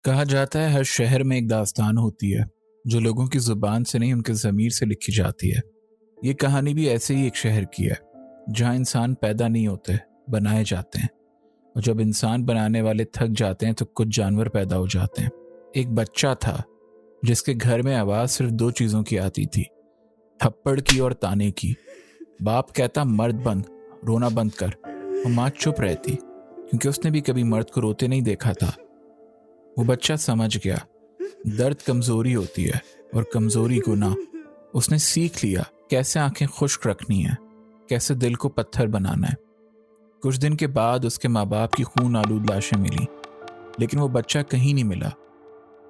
कहा जाता है हर शहर में एक दास्तान होती है जो लोगों की जुबान से नहीं उनके ज़मीर से लिखी जाती है। ये कहानी भी ऐसे ही एक शहर की है जहाँ इंसान पैदा नहीं होते, बनाए जाते हैं। और जब इंसान बनाने वाले थक जाते हैं तो कुछ जानवर पैदा हो जाते हैं। एक बच्चा था जिसके घर में आवाज़ सिर्फ दो चीज़ों की आती थी, थप्पड़ की और ताने की। बाप कहता मर्द बन, रोना बंद कर, और माँ चुप रहती क्योंकि उसने भी कभी मर्द को रोते नहीं देखा था। वो बच्चा समझ गया दर्द कमजोरी होती है और कमजोरी गुनाह। उसने सीख लिया कैसे आंखें खुश्क रखनी है, कैसे दिल को पत्थर बनाना है। कुछ दिन के बाद उसके माँ बाप की खून आलूद लाशें मिली, लेकिन वो बच्चा कहीं नहीं मिला,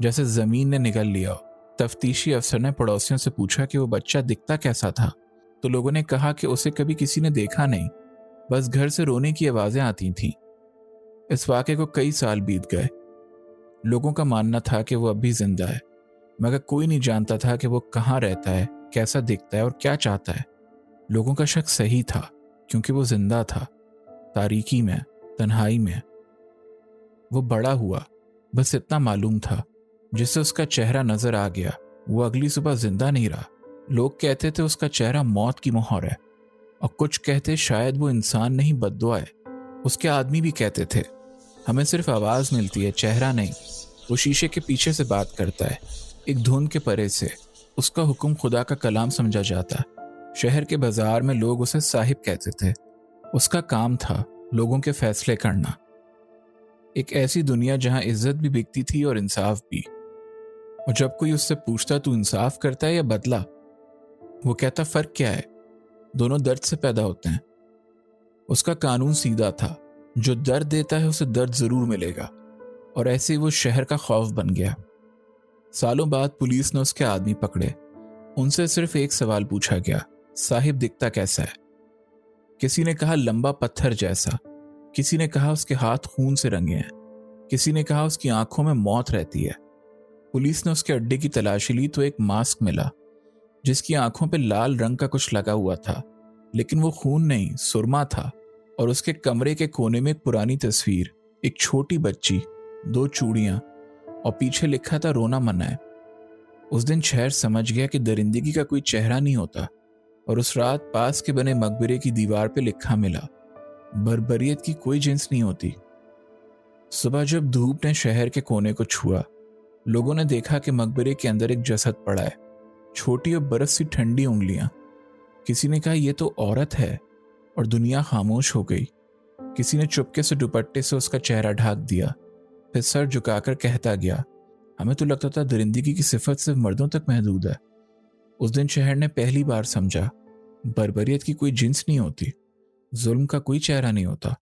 जैसे जमीन ने निगल लिया। तफ्तीशी अफसर ने पड़ोसियों से पूछा कि वो बच्चा दिखता कैसा था, तो लोगों ने कहा कि उसे कभी किसी ने देखा नहीं, बस घर से रोने की आवाजें आती थीं। इस वाक़े को कई साल बीत गए। लोगों का मानना था कि वो अब भी जिंदा है, मगर कोई नहीं जानता था कि वो कहाँ रहता है, कैसा दिखता है और क्या चाहता है। लोगों का शक सही था क्योंकि वो जिंदा था, तारीकी में, तन्हाई में। वो बड़ा हुआ, बस इतना मालूम था, जिससे उसका चेहरा नजर आ गया वो अगली सुबह जिंदा नहीं रहा। लोग कहते थे उसका चेहरा मौत की मोहर है, और कुछ कहते शायद वो इंसान नहीं बद्दुआ है। उसके आदमी भी कहते थे हमें सिर्फ आवाज मिलती है, चेहरा नहीं। वो शीशे के पीछे से बात करता है, एक धुन के परे से। उसका हुक्म खुदा का कलाम समझा जाता। शहर के बाजार में लोग उसे साहिब कहते थे। उसका काम था लोगों के फैसले करना। एक ऐसी दुनिया जहां इज्जत भी बिकती थी और इंसाफ भी। और जब कोई उससे पूछता तू इंसाफ करता है या बदला, वो कहता फर्क क्या है, दोनों दर्द से पैदा होते हैं। उसका कानून सीधा था, जो दर्द देता है उसे दर्द जरूर मिलेगा। और ऐसे ही वो शहर का खौफ बन गया। सालों बाद पुलिस ने उसके आदमी पकड़े। उनसे सिर्फ एक सवाल पूछा गया, साहिब दिखता कैसा है? किसी ने कहा लंबा पत्थर जैसा, किसी ने कहा उसके हाथ खून से रंगे हैं, किसी ने कहा उसकी आंखों में मौत रहती है। पुलिस ने उसके अड्डे की तलाशी ली तो एक मास्क मिला जिसकी आंखों पे लाल रंग का कुछ लगा हुआ था, लेकिन वो खून नहीं, सुरमा था। और उसके कमरे के कोने में एक पुरानी तस्वीर, एक छोटी बच्ची, दो चूड़ियां, और पीछे लिखा था रोना मना है। उस दिन शहर समझ गया कि दरिंदगी का कोई चेहरा नहीं होता। और उस रात पास के बने मकबरे की दीवार पे लिखा मिला, बर्बरियत की कोई जिन्स नहीं होती। सुबह जब धूप ने शहर के कोने को छुआ, लोगों ने देखा कि मकबरे के अंदर एक जसद पड़ा है, छोटी और बरस सी ठंडी उंगलियां। किसी ने कहा यह तो औरत है, और दुनिया खामोश हो गई। किसी ने चुपके से दुपट्टे से उसका चेहरा ढक दिया, फिर सर झुकाकर कहता गया, हमें तो लगता था दरिंदगी की सिफत सिर्फ मर्दों तक महदूद है। उस दिन शहर ने पहली बार समझा, बर्बरियत की कोई जिन्स नहीं होती, जुल्म का कोई चेहरा नहीं होता।